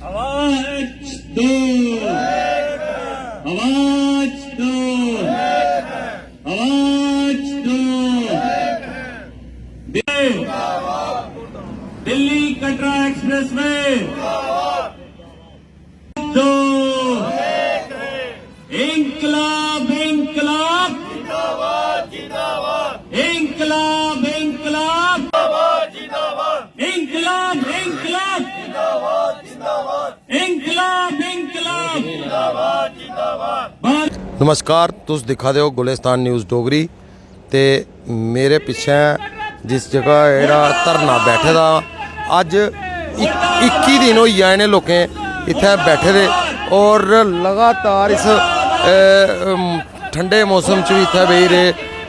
आवाज दो, आवाज दो, आवाज दो। दिल्ली कटरा एक्सप्रेस में दो। इंकलाब इंकलाब इंकलाब इंकलाब इंकलाब इंकलाब इंकलाब इंकलाब। नमस्कार, तुस दिखा दे हो गुलिस्तान न्यूज़ डोगरी। ते मेरे पिछे जिस जगह जेह्ड़ा धरना बैठे दा अज 21 दिन होई गए इ'नें लोकें इत्थै बैठे दे और लगातार इस ठंडे मौसम च भी इत्थै बेही रहे।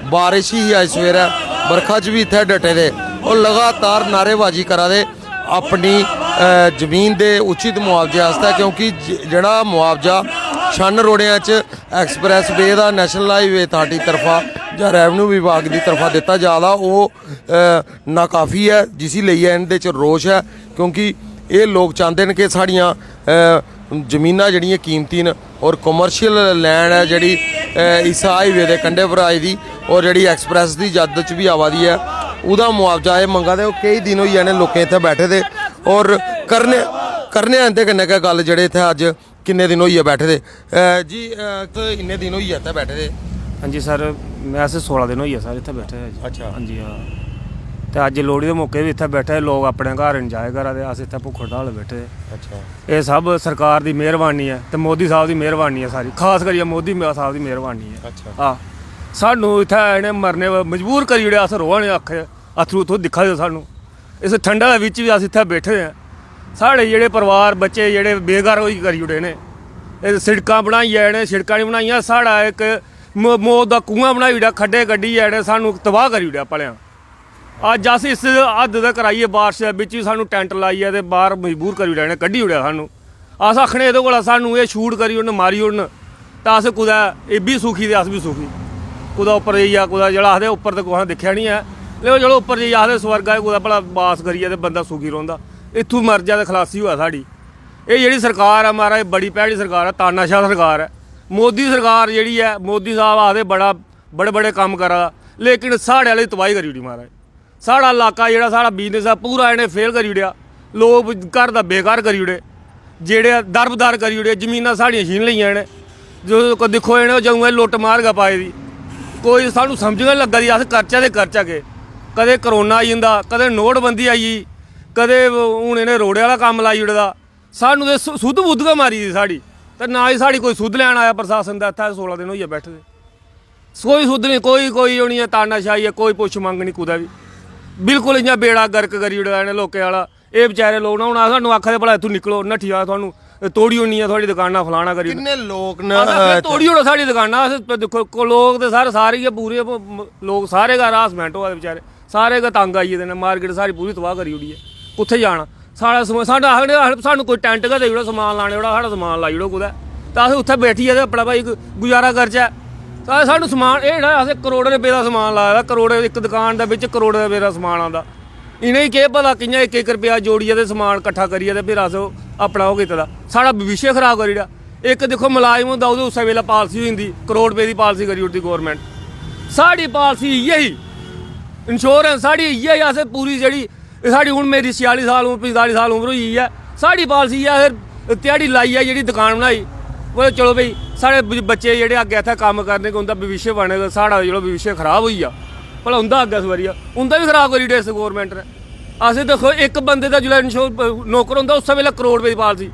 बारिश ही अज सवेरै बरखा च भी इत्थै डटे दे और लगातार नारेबाजी करा दे अपनी जमीन दे उचित मुआवजे आस्तै, क्योंकि जेह्ड़ा मुआवजा छन्न रोड़ियां च एक्सप्रैस वे दा नैशनल हाईवे अथॉरिटी तरफा जां रेवन्यू विभाग की तरफा दिता जा रहा वो नाकाफ़ी है, जिसी लेइयै इहदे च रोष है। क्योंकि ये लोग चाहते हैं कि साड़ियाँ जमीनां जड़ियां कीमती न और कमर्शियल लैंड है जड़ी इस हाईवे के कंढे पर आई दी और जड़ी एक्सप्रैस की जद च भी आवा दी है उदा मुआवजा ये मंगा दे। कई दिन होई जाने लोग इत्थे बैठे दे और करने इंदे कन्नै गै गल जेह्ड़े इत्थे अज किन्ने दिन होइए बैठे दे जी इन्ने दिन होइए इत्थे बैठे दे। हाँ जी सर, वैसे 16 दिन होइए सर इत्थे बैठे। अच्छा। हाँ जी हाँ, तो अज लोहड़ी के मौके भी इत्थे बैठे लोग अपने घर इंजॉय करा दे, अस इत्थे भुक्ख हड़ताल बैठे। अच्छा। ये सब सरकार की मेहरबानी है तो मोदी साहब की मेहरबानी है सारी, खास करिए मोदी साहब की मेहरबानी है। अच्छा। हाँ, सानू इत्थे इन्हें मरने मजबूर करी ओड़े, अस रोहने आखे अथरू उत्थों दिक्खा दे सानू इस ठंडा दे विच भी अस इत्थे बैठे हैं। साढ़े जेह्ड़े परिवार बच्चे जेह्ड़े बेघर होई करी ओड़े ने, सिड़कां बनाइयै इ'नें सिड़कां नहीं बनाइयां, साढ़ा एक मौत दा कुआं बनाई ओड़ेआ, खड्डे कड्ढी इ'नें सानू तबाह करी ओड़ेआ भलेआं। अज्ज अस इस हद्द तक कराइए बारिश दे बिच भी सानू टैंट लाइयै ते बाहर मजबूर करी ओड़ेआ, इ'नें कड्ढी ओड़ेआ सानू। अस आखने एह्दे कोला सानू एह् शूट करी ओड़न मारी ओड़न तां अस कुदै एह् बी सुखी ते अस बी सुखी। कुदै उप्पर जाइयै कुदै जेह्ड़ा आखदे उप्पर ते कुसै दिक्खेआ निं ऐ, लेकिन चलो उप्पर जाइयै आखदे स्वर्ग ऐ कुदै भला वास करियै ते बंदा सुखी रौंह्दा, इत्थूं मर जा ते खलासी होऐ साढ़ी। एह् जेह्ड़ी सरकार है महाराज बड़ी भैड़ी सरकार है, तानाशाह सरकार है। मोदी सरकार जेह्ड़ी है, मोदी साहब आखदे बड़े बड़े कम्म करा दा, लेकिन साढ़े आह्ले तबाही करी ओड़ी महाराज। साढ़ा इलाका जेह्ड़ा साढ़ा बिजनस है पूरा इ'नें फेल करी ओड़ेआ, लोग घर दा बेकार करी ओड़े, जेह्ड़े दरबदार करी ओड़े, जमीनां साढ़ियां छीन लइयां इ'नें। जो दिक्खो इ'नें जदूं लुट्ट मार गै पाई दी, कोई सानू समझ गै लग्गा दी अस करचै ते करचै केह्। कदें करोना आई जंदा, कदें नोटबंदी आई गेई, कदें हून इ'नें रोड़े आह्ला कम्म लाई ओड़े दा। सानू ते सुद्ध बुद्ध गै मारी दी साढ़ी, ते ना ही साढ़ी कोई सुद्ध लैन आया प्रशासन दा। इत्थै 16 दिन होइए बैठे दे, कोई सुद्ध नहीं, कोई होनी है तानाशाही है, कोई पुच्छ मंग नहीं कुदै भी, बिल्कुल इ'यां बेड़ा गर्क करी ओड़े दा इ'नें लोकें आह्ला। एह् बेचारे लोग ना हून सानू आखदे भला इत्थूं निकलो नट्ठी जा, थुआनू तोड़ी ओड़नी है थुआड़ी दुकानां फलाना करी किन्ने लोग न तोड़ी ओड़ो साढ़ी दुकानां। अस दिक्खो लोग ते सारे गै पूरे लोग सारे गै हरासमेंट होआ दे बेचारे, सारे गै तंग आई गेदे न, मार्केट सारी पूरी तबाह करी ओड़ी है। कुत्थै जाना साढ़ा समान, साढ़ा आखदे सानू कोई टैंट गै देई ओड़ो समान लाने ओड़ा, साढ़ा समान लाई ओड़ो कुदै ते अस उत्थै बैठियै ते अपना भाई गुजारा करचै। सानू समान एह् जेह्ड़ा असें करोड़ें रपेऽ दा समान लाए दा, करोड़ें इक दुकान दे बिच्च करोड़ें रपेऽ दा समान आंदा। इ'नेंगी केह् पता कि'यां इक रपेआ जोड़ियै ते समान कट्ठा करियै ते फिर अस अपना ओह् कीते दा, साढ़ा भविष्य खराब करी ओड़ेआ। एक दिक्खो मुलाजम होंदा ओह्दे उस्सै वेल्लै पालसी होई जंदी, करोड़ रपेऽ दी पालसी करी ओड़दी गौरमेंट। साढ़ी पालसी इ'यै ही, इंश्योरेंस साढ़ी इ'यै ही। असें पूरी जेह्ड़ी साढ़ी हून मेरी 46 साल उमर 45 साल उमर होई गेई ऐ, साढ़ी पालसी इ'यै ध्याड़ी लाइयै जेह्ड़ी दुकान बनाई बोले चलो भाई साढ़े बच्चे जेह्ड़े अग्गें इत्थै कम्म करने कि उं'दा भविष्य बने, साढ़ा जेह्ड़ा भविष्य खराब होई जा भला उं'दा अग्गें सवरिया उं'दा बी खराब करी ओड़ेआ इस गौरमेंट ने। असें देखो एक बंदे दा जिसलै नौकर होंदा उस्सै वेल्लै करोड़ रपेऽ दी पालसी,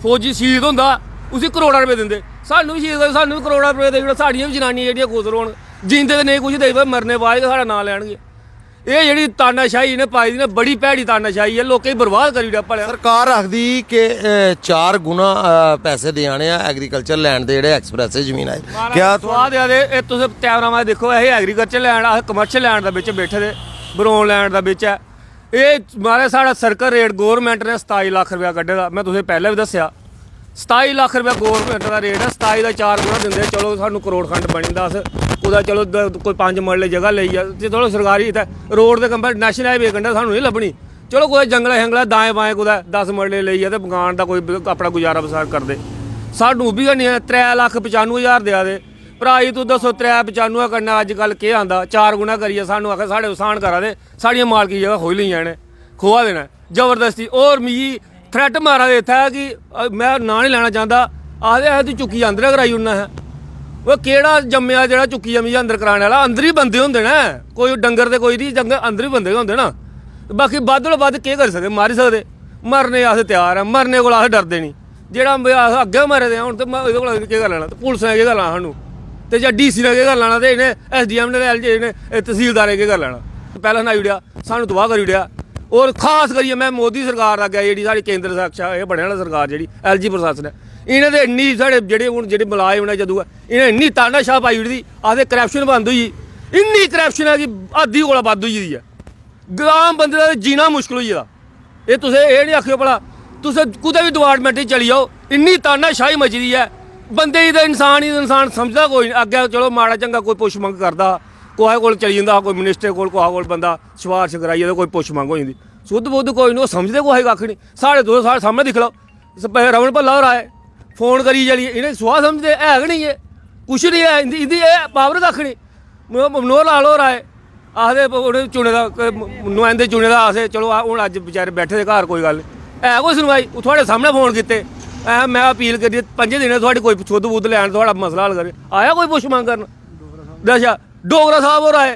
फौजी शहीद होंदा उसी करोड़ां रपेऽ दिंदे, सानू बी शहीद सानू बी करोड़ां रपेऽ देई ओड़ो, साढ़ियां बी जनानियां जेह्ड़ियां खुश रौह्न, जींदे ते नेईं कुछ देई मरने बाद साढ़ा नांऽ लैनगे। ਇਹ ਜਿਹੜੀ ਤਾਨਾਸ਼ਾਹੀ ਇਹਨੇ ਪਾਈ ਦੀ ਨਾ बड़ी भैड़ी तानाशाही है, लोकें बर्बाद करी ओड़ਿਆ भलेआं। सरकार आखदी कि 4 गुना पैसे देने एग्रीकल्चर लैंड दे जेह्ड़े एक्सप्रैस जमीन आए क्या स्वाद है तुस कैमरा देखो ਇਹ एग्रीकल्चर लैंड अस कमर्शियल लैंड ਦੇ ਵਿੱਚ बैठे दे, बरौन लैंड ਦੇ ਵਿੱਚ है। ਇਹ मारे साढ़ा सर्कल रेट गौरमेंट ने 27 लाख रुपया कड्ढे दा, मैं तुसें पहले भी दस्सेआ 27 लाख रुपया गौरमेंट का रेट है। 27 का 4 गुना दिंदे, चलो सानू करोड़ खंड बनी जंदा, अस कुदै चलो कोई 5 मरले जगह लेई आ, चलो सरकारी इत्थै रोड दे कंपे नैशनल हाईवे कंढे सानू नहीं लभनी, चलो कोई जंगला शंगला दाएं बाएं कुदै 10 मरले लेइयै ते मकान दा कोई अपना गुजारा बसार करदे। सानू बी नहीं 3,95,000 देआ दे भरा जी। तू दस्सो 3,95 कन्नै अज्जकल केह् आंदा? 4 गुना करियै सानू आखे साढ़े उसान करा दे, साढ़ियां मालकी जगह खोई लेइयां इ'नें, खोआ देना जबरदस्ती। और मिगी थ्रैट मारा दे इत्थै कि मैं नां नहीं लैना चाहता, आखदे तू चुक्की अंदर कराई ओड़ना है। वो केह्ड़ा जम्मेआ जेह्ड़ा चुक्किया मिगी अंदर कराने आह्ला? अंदर ही बंदे होंदे न, कोई डंगर ते कोई नहीं, जंगल अंदर ही बंदे होंदे ना। बाकी बद्ध कोला बद्ध केह् करी सकदे? मारी सकदे। मरने अस त्यार आं, मरने कोला अस डरदे नहीं। जेह्ड़ा अस अग्गें मरे दे हून ते एह्दे कोला केह् कर लैना? पुलिस ने केह् कर लैना सानूं? ते जां DC ने केह् कर लैना? ते इ'नें SDM ने ते ने तहसीलदारें केह् कर लैना? पैह्लें सनाई ओड़ेआ सानूं तबाह करी ओड़ेआ। और खास करियै मैं मोदी सरकार अग्गें जेह्ड़ी साढ़ी केंद्र रक्षा एह् बने आह्ला सरकार जेह्ड़ी LG प्रशासन है, इ'नें ते इन्नी साढ़े जेह्ड़े हून जेह्ड़े मलाजम ने जदूं इ'नें इन्नी तानाशाह पाई ओड़ी दी, आखदे करप्शन बंद होई। इन्नी करप्शन है कि हद्दी कोला बद्ध होई गेदी ऐ। आम बंदे दा जीना मुश्कल होई गेदा। एह् तुसें एह् नहीं आखेओ भला तुस कुदै भी डिपार्टमेंट च चली जाओ, इन्नी तानाशाही मची दी है। बंदे गी ते इंसान समझदा कोई नहीं। अग्गें चलो माड़ा चंगा कोई पुछ मंग करदा, कुसै कोल चली जंदा हा, कोई मिनिस्टर कोल कुसै कोल बंदा सिफारश कराइयै ते कोई पुछ मंग होई जंदी। सुद्ध बुद्ध कोई नहीं, ओह् समझदे कुसै कक्ख नहीं। साढ़े तुस साढ़े सामने दिक्ख लओ, रमन भल्ला होर आए फोन करी चलिए, इ'नें सुहा समझदे है गै नहीं, कुछ नहीं है इंदी एह् पावर कक्ख नहीं। मनोहर लाल होर आए, आखदे उ'नें चुने दा नुमाइंदे चुने दा, असें चलो हून अज्ज बेचारे बैठे दे घर, कोई गल्ल है कोई सुनवाई? थुआढ़े सामने फोन कीते, मैं अपील करी 5 दिन थुआढ़ी कोई सुद्ध बुद्ध लैन, थुआढ़ा मसला हल करे, आया कोई पुछ मंग करन? अच्छा डोगरा साहब होर आए,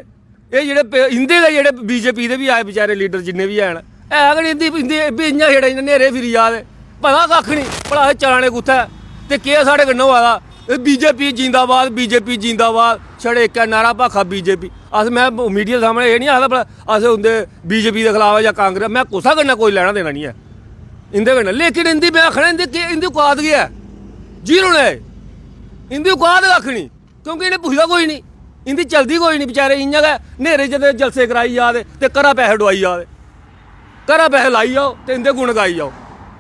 एह् जेह्ड़े इंदे गै जेह्ड़े BJP दे बी आए बेचारे लीडर जिन्ने बी हैन, है गै नहीं इंदी बी इ'यां छड़े न्हेरे फिरी जा दे, पता कक्ख नहीं भला अस चलाने कुत्थै ते केह् साढ़े कन्नै होआ दा। BJP जिंदाबाद, BJP जिंदाबाद, छड़े इक्कै नारा भाखा BJP। अस मैं मीडिया सामने एह् नहीं आखदा भला अस उं'दे BJP दे खलाफ जां कांग्रेस, मैं कुसै कन्नै कोई लैना देना नहीं है इंदे कन्नै। लेकिन इंदी मैं आखना इंदी औकात केह् है? जीरो ने इंदी औकात कक्ख नहीं, क्योंकि इ'नें पुछदा कोई नहीं, इंदी चलदी कोई नहीं। बेचारे इ'यां गै न्हेरे च जलसे कराई जा दे ते घरा पैसे डोआई जा दे, घरा पैसे लाई जाओ ते इंदे गुण गाई जाओ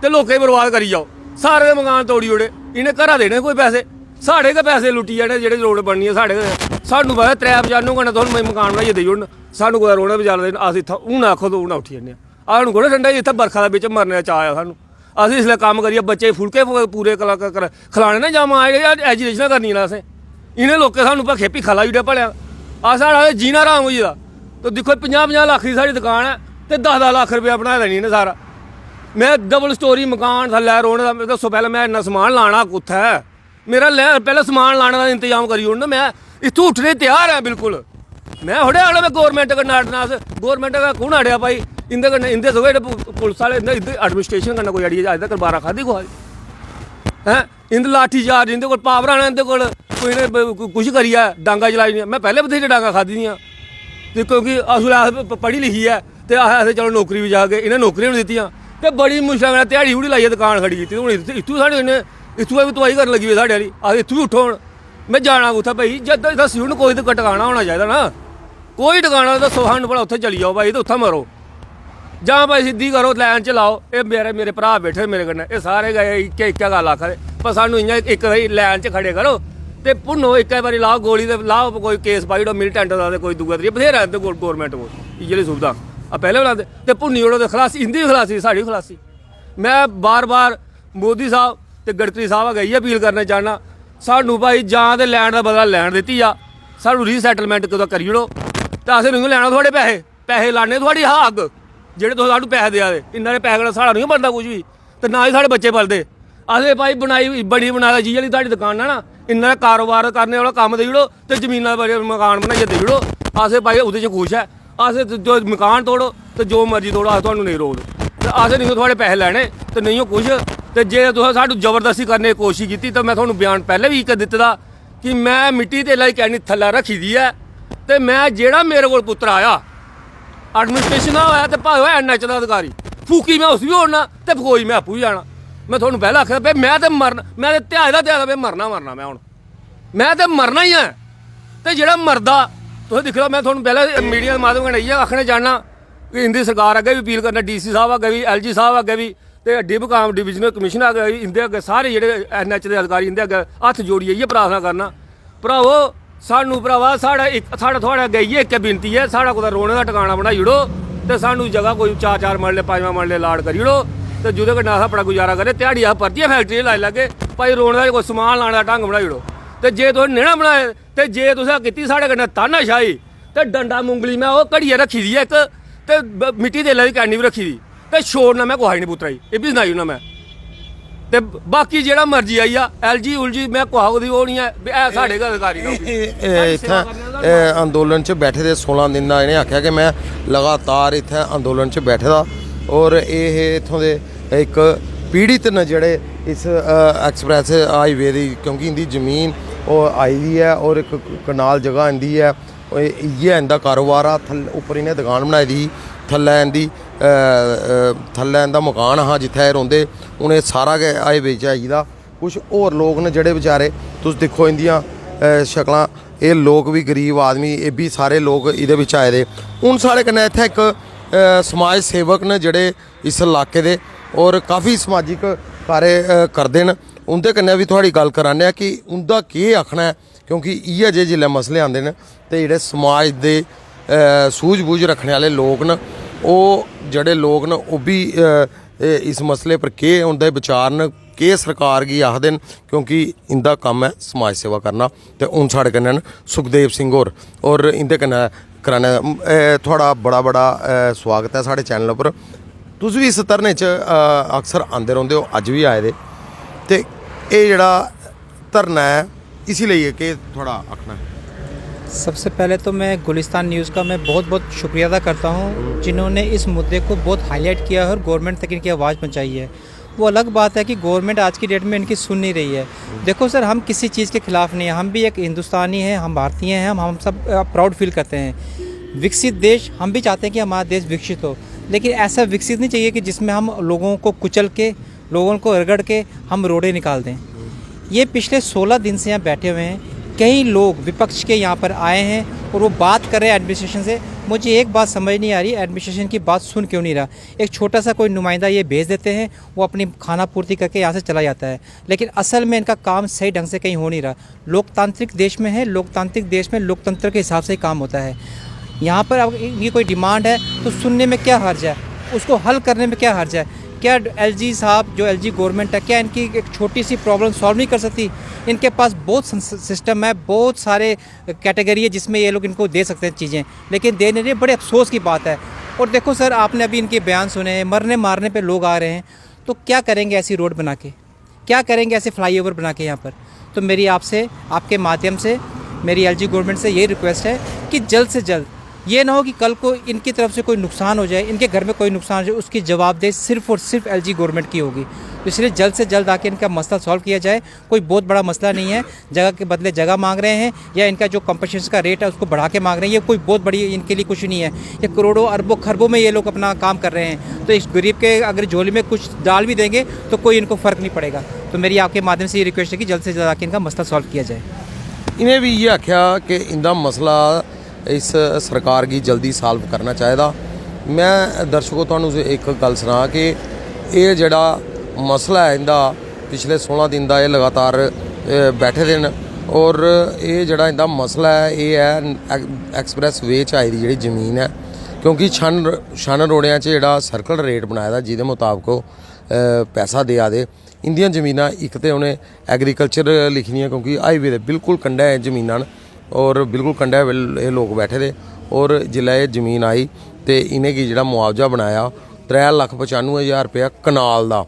ते लोकें बर्बाद करी जाओ। सारे दे मकान तोड़ी ओड़े, इ'नें घरा देने कोई पैसे, साढ़े गै पैसे लुट्टी जाने जेह्ड़े रोड बननी है साढ़े गै। सानूं पता 395 कन्नै तुहानूं मकान बनाइयै देई ओड़न, सानूं कुदै रौह्ने बी जाना देन। अस इत्थै हून आखो तो हून उठी जन्ने आं, सानूं कोई ठंडा इत्थै बरखा दे बिच्च मरने दा चाऽ आ सानूं। अस इसलै कम्म करियै बच्चे फुलके पूरे खलाने ना जां मां एजुकेशनां करनियां न असें। इ'नें लोकें सानूं भखे भिक्खा लाई ओड़ेआ भलेआं, अस साढ़ा जीना हराम होई गेदा। तो दिक्खो 50-50 लक्ख दी साढ़ी दुकान है ते 10-10 लक्ख रपेआ बनाए दा नहीं इ'नें सारा। मैं डबल स्टोरी मकान थल्लै रौह्ने दा, दस्सो पैह्लें मैं इन्ना समान लाना कुत्थै? मेरा पैह्लें समान लाने दा इंतजाम करी ओड़ना, मैं इत्थूं उट्ठने त्यार ऐ बिल्कुल। मैं थोड़े आखना मैं गौरमेंट कन्नै अड़ना, अस गौरमेंट दा कु'न अड़ेआ भाई? इंदे कन्नै इंदे सगों जेह्ड़े पुलिस वाले इंदे एडमिनिस्ट्रेशन कन्नै कोई अड़ियै अज्ज तक बारा खाद्धी कुसै हैं? इंदे लाठी चार्ज इंदे कोल पावर आना, इंदे कोल कोई इ'नें कुछ करियै डांगा चलाई दियां। मैं पैह्लें बथेरे डांगा खाद्धी दियां, क्योंकि अस पढ़ी लिखी है ते असें चलो नौकरी भी जाके, इ'नें नौकरियां नहीं दित्तियां ते बड़ी मुश्कल कन्नै ध्याड़ी हुड़ी लाइयै दुकान खड़ी कीती। हून इत्थूं साढ़े इन्ने इत्थूं बी तुआई करन लगी पे साढ़े आह्ली, अस इत्थूं बी उट्ठो हून। मैं जाना कुत्थै भाई? जद दस्सी हून कोई तो टकाना होना चाहिदा ना, कोई टकाना दस्सो सानूं भला उत्थै चली जाओ भाई ते उत्थै मरो, जां भाई सिद्धी करो लैन च लाओ। एह् मेरे भ्राऽ बैठे मेरे कन्नै, एह् सारे गै इक्कै गल्ल आखा दे, पर सानूं इ'यां इक लैन च खड़े करो ते भुन्नो इक्कै बारी लाओ गोली ते लाओ कोई केस पाई ओड़ो मिलीटेंट दा ते कोई दूआ त्रीया बथेरा इंदे कोल गौरमेंट कोल इ'यै सुविधा पैह्लें बनांदे ते भुन्नी ओड़ो ते खलासी, इंदी बी खलासी साढ़ी खलासी। मैं बार मोदी साहब ते गडकरी साहब अग्गें इ'यै अपील करना चाह्न्ना, सानूं भाई जां ते लैंड दा बदला लैंड दित्ती जा, सानूं रीसैटलमेंट कुदै करी ओड़ो ते असें नहीं लैना थुआढ़े पैसे लाने थुआढ़ी हग्ग जेह्ड़े तुस सानूं पैसे देआ दे। इन्ना पैसे कन्नै साढ़ा नहीं बनदा कुछ भी, ते ना ही साढ़े बच्चे पलदे। असें भाई बड़ी बनाई जि'यां आह्ली तुहाड़ी दुकान है ना, इन्ना कारोबार करने वाला कम्म देई ओड़ो ते जमीनां मकान बनाइयै देई ओड़ो, असें भाई ओह्दे च खुश है। असें जो मकान तोड़ो ते जो मर्जी तोड़ो, अस तुहानूं नहीं रोकदे ते असें नहीं थुआढ़े पैसे लैने ते नहीं हो कुछ। ते जे तुसें सानूं जबरदस्ती करने दी कोशिश कीती ते मैं थुआनूं बयान पैह्लें भी इक दित्ते दा कि मैं मिट्टी तेला दी कैनी थल्लै रक्खी दी ऐ ते मैं जेह्ड़ा मेरे कोल पुत्तर आया एडमिनिस्ट्रेशन दा होया ते भावें NH दा अधिकारी, फूकी मैं उस बी ओड़ना ते फौज मैं आपूं बी जाना। मैं थुआनूं पैह्लें आखेआ भाई मैं ते मरना, मैं ते ध्याए भाई मरना मैं हूँ मैं ते मरना ही ऐ। ते जेह्ड़ा मरदा तुस दिक्खी लओ, मैं थुआनूं पैह्लें मीडिया दे माध्यम कन्नै इ'यै आखना चाह्न्ना कि इंदी सरकार अग्गें भी अपील करना, DC साहब अग्गें भी, LG साहब अग्गें भी ते डिविजनल कमीशनर अग्गें भी, इंदे अग्गें सारे जेह्ड़े NH दे अधिकारी इंदे अग्गें हत्थ जोड़ियै इ'यै प्रार्थना करना, भरावो सानूं भरावा साढ़ा थुआढ़े अग्गें इ'यै इक्कै बिनती है, साढ़ा कुदै रौह्ने दा टकाना बनाई ओड़ो ਤੇ ਸਾਨੂੰ ਜਗ੍ਹਾ ਕੋਈ 4-4 ਮਰਲੇ 5 ਮਰਲੇ ਲਾੜ ਕਰੀ ਉੜੋ ਤੇ ਜਿਹਦੇ ਕੋਲ ਨਾ ਆਪਣਾ ਗੁਜ਼ਾਰਾ ਕਰੇ ਦਿਹਾੜੀ ਆ ਪਰਚੀਆਂ ਫੈਕਟਰੀ ਲਾਈ ਲੱਗੇ ਭਾਈ ਰੋਣ ਦਾ ਕੋਈ ਸਮਾਨ ਲਾਣ ਦਾ ਢੰਗ ਬਣਾਈ ਉੜੋ ਤੇ ਜੇ ਤੁਸੀਂ ਨੇਣਾ ਬਣਾਏ ਤੇ ਜੇ ਤੁਸੀਂ ਕੀਤੀ ਸਾਡੇ ਕਨੇ ਤਾਨਾਸ਼ਾਹੀ ਤੇ ਡੰਡਾ ਮੁੰਗਲੀ ਮੈਂ ਉਹ ਘੜੀਏ ਰੱਖੀ ਦੀ ਇੱਕ ਤੇ ਮਿੱਟੀ ਦੇ ਲਈ ਕੈਨੀ ਵੀ ਰੱਖੀ ਦੀ ਤੇ ਛੋੜ ਨਾ ਮੈਂ ਕੋਈ ਨਹੀਂ ਪੁੱਤਰਾਈ ਇਹ ਵੀ ਸੁਣਾਈ ਨਾ ਮੈਂ ਤੇ ਬਾਕੀ ਜਿਹੜਾ ਮਰਜ਼ੀ ਆਈ ਆ ਐਲਜੀ ਉਲਜੀ ਮੈਂ ਕੋਹਾਉ ਦੀ ਉਹ ਨਹੀਂ ਹੈ ਇਹ ਸਾਡੇ ਘਰ ਅਧਿਕਾਰੀ ਦਾ ਇੱਥੇ ਅੰਦੋਲਨ 'ਚ ਬੈਠੇ ਦੇ 16 ਦਿਨ ਦਾ ਇਹਨੇ ਆਖਿਆ ਕਿ ਮੈਂ ਲਗਾਤਾਰ ਇੱਥੇ ਅੰਦੋਲਨ 'ਚ ਬੈਠੇ ਦਾ ਔਰ ਇਹ ਇੱਥੋਂ ਦੇ ਇੱਕ ਪੀੜਿਤ ਨੇ ਜਿਹੜੇ ਇਸ ਐਕਸਪ੍ਰੈਸ ਹਾਈਵੇ ਦੀ ਕਿਉਂਕਿ ਇਹਦੀ ਜ਼ਮੀਨ ਉਹ ਆਈ ਦੀ ਹੈ ਔਰ ਇੱਕ ਕਨਾਲ ਜਗ੍ਹਾ ਆਂਦੀ ਹੈ ਇਹ ਇਹਦਾ ਕਾਰੋਬਾਰ ਆ ਉੱਪਰ ਇਹਨੇ ਦੁਕਾਨ ਬਣਾਈ ਦੀ ਥੱਲੇ ਇਹਦੀ ਥੱਲੇ ਇਹਦਾ ਮਕਾਨ ਹਾਂ ਜਿੱਥੇ ਇਹ ਰੋਂਦੇ ਹੁਣ ਇਹ ਸਾਰਾ ਹਾਈਵੇ 'ਚ ਆਈ ਦਾ ਕੁਛ ਹੋਰ ਲੋਕ ਨੇ ਜਿਹੜੇ ਵਿਚਾਰੇ ਤੁਸੀਂ ਦੇਖੋ ਇਹਦੀਆਂ ਸ਼ਕਲਾਂ ਇਹ ਲੋਕ ਵੀ ਗਰੀਬ ਆਦਮੀ ਇਹ ਵੀ ਸਾਰੇ ਲੋਕ ਇਹਦੇ ਵਿੱਚ ਆਏ ਦੇ ਹੁਣ ਸਾਡੇ ਕन्नै ਇੱਥੇ ਇੱਕ ਸਮਾਜ ਸੇਵਕ ਨੇ ਜਿਹੜੇ ਇਸ ਇਲਾਕੇ ਦੇ ਔਰ ਕਾਫੀ ਸਮਾਜਿਕ ਕਾਰਜ ਕਰਦੇ ਨੇ उनके कन्नै भी थोड़ी गल कराने कि उनका केह् आखना है क्योंकि इ'यै जेह् जिल्लै मसले आंदे न ते जेह्ड़े समाज दे सूझ बूझ रखने वाले लोग न ओह् जेह्ड़े लोग न ओह् बी इस मसले पर केह् उं'दे विचार न केह् सरकार गी आखदे न क्योंकि इंदा कम्म है समाज सेवा करना ते हून साढ़े कन्नै न सुखदेव सिंह होर इंदे कन्नै कराने थोड़ा बड़ा बड़ा स्वागत है साढ़े चैनल पर तुस भी इस धरने च अक्सर आंदे रौंह्दे हो अज्ज भी आए दे ते ये जेह्ड़ा धरना है इसीलिए कि थोड़ा आखना है। सबसे पहले तो मैं गुलिस्तान न्यूज़ का मैं बहुत बहुत शुक्रिया अदा करता हूँ जिन्होंने इस मुद्दे को बहुत हाईलाइट किया है और गवर्नमेंट तक इनकी आवाज़ पहुँचाई है। वो अलग बात है कि गवर्नमेंट आज की डेट में इनकी सुन नहीं रही है। देखो सर हम किसी चीज़ के ख़िलाफ़ नहीं हैं, हम भी एक हिंदुस्तानी हैं, हम भारतीय हैं, हम सब प्राउड फील करते हैं। विकसित देश हम भी चाहते हैं कि हमारा देश विकसित हो, लेकिन ऐसा विकसित नहीं चाहिए कि जिसमें हम लोगों को कुचल के लोगों को रगड़ के हम रोड़े निकाल दें। ये पिछले 16 दिन से यहाँ बैठे हुए हैं, कई लोग विपक्ष के यहाँ पर आए हैं और वो बात कर रहे हैं एडमिनिस्ट्रेशन से। मुझे एक बात समझ नहीं आ रही एडमिनिस्ट्रेशन की बात सुन क्यों नहीं रहा। एक छोटा सा कोई नुमाइंदा ये भेज देते हैं, वो अपनी खाना पूर्ति करके यहाँ से चला जाता है, लेकिन असल में इनका काम सही ढंग से कहीं हो नहीं रहा। लोकतांत्रिक देश में है, लोकतांत्रिक देश में लोकतंत्र के हिसाब से ही काम होता है। यहाँ पर अब ये कोई डिमांड है तो सुनने में क्या हर्ज है, उसको हल करने में क्या हर्ज है। क्या एलजी साहब जो एलजी गवर्नमेंट है क्या इनकी एक छोटी सी प्रॉब्लम सॉल्व नहीं कर सकती। इनके पास बहुत सिस्टम है, बहुत सारे कैटेगरी है जिसमें ये लोग इनको दे सकते हैं चीज़ें, लेकिन दे नहीं रहे। बड़े अफसोस की बात है। और देखो सर आपने अभी इनके बयान सुने, मरने मारने पे लोग आ रहे हैं, तो क्या करेंगे ऐसी रोड बना के, क्या करेंगे ऐसे फ्लाईओवर बना के यहाँ पर। तो मेरी आपसे आपके माध्यम से मेरी एलजी गवर्नमेंट से ये रिक्वेस्ट है कि जल्द से जल्द ये ना हो कि कल को इनकी तरफ से कोई नुकसान हो जाए, इनके घर में कोई नुकसान हो जाए, उसकी जवाबदेही सिर्फ और सिर्फ एलजी गवर्नमेंट की होगी। तो इसलिए जल्द से जल्द आके इनका मसला सॉल्व किया जाए। कोई बहुत बड़ा मसला नहीं है, जगह के बदले जगह मांग रहे हैं या इनका जो कंपनसेशन का रेट है उसको बढ़ा के मांग रहे हैं, ये कोई बहुत बड़ी इनके लिए कुछ नहीं है। ये करोड़ों अरबों खरबों में ये लोग अपना काम कर रहे हैं, तो इस गरीब के अगर झोली में कुछ डाल भी देंगे तो कोई इनको फ़र्क नहीं पड़ेगा। तो मेरी आपके माध्यम से ये रिक्वेस्ट है कि जल्द से जल्द आके इनका मसला सॉल्व किया जाए। इन्हें भी ये आख्या कि इनका मसला इस सरकार की जल्दी सॉल्व करना चाहिए। मैं दर्शकों तुहानू एक गल सुना कि ये जड़ा मसला है इनका पिछले 16 दिन का ये लगातार बैठे दे न और ये जड़ा इनका मसला है ये है एक्सप्रैस वे च आई दी जी जमीन है क्योंकि छन रोड़िया जड़ा सर्कल रेट बनाया जिहदे मुताबक पैसा देआ दे इंदियां जमीनां एक तो उन्हें एग्रीकल्चर लिखनियां क्योंकि हाईवे दे बिल्कुल कंढे जमीनां और बिल्कुल कंढे ये लोग बैठे दे और जिल्लै ये जमीन आई तो इन्हें की जिहड़ा मुआवजा बनाया 3,95,000 रुपया कनाल दा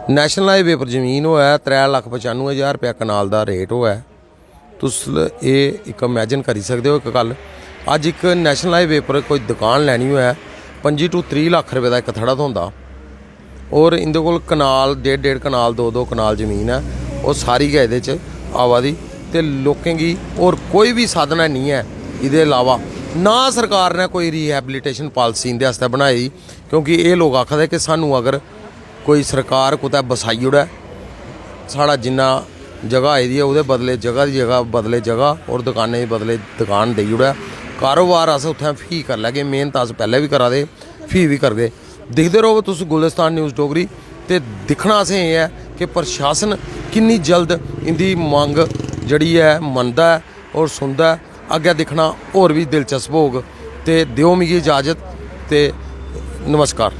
नैशनल हाईवे पर जमीन होया 3,95,000 रुपया कनाल दा रेट होया। तुस ये एक इमेजिन करी सकते हो एक गल अज एक नैशनल हाईवे पर कोई दुकान लैनी होया 25 to 30 लाख रुपये का एक थड़ा होंदा और इंदे कोल कनाल 1.5 कनाल 2 कनाल जमीन है और सारी गै इहदे च आवा दी ते लोकें गी और कोई भी साधन नहीं है। इहदे अलावा ना सरकार ने कोई रिहैबिलिटेशन पॉलिसी इंदे आस्ते बनाई क्योंकि ये लोग आखदे कि सानू अगर कोई सरकार कुतै बसाई ओड़े साढ़ा जिन्ना जगह आई दी है उहदे बदले जगह की जगह बदले जगह और दुकानें की बदले दुकान देई ओड़े कारोबार अस उत्थें फी कर लैगे मेहनत अस पैह्ले भी करा दे फी भी करदे। दिखदे रहो तुस गुलिस्तान न्यूज़ डोगरी ते दिखना असें एह् है कि प्रशासन किन्नी जल्द इंदी मंग जड़ी है मनदा है और सुनदा है। अग्गें दिखना होर भी दिलचस्प होग ਤੇ ਦਿਓ ਮਿਗੀ ਇਜਾਜ਼ਤ ਤੇ ਨਮਸਕਾਰ।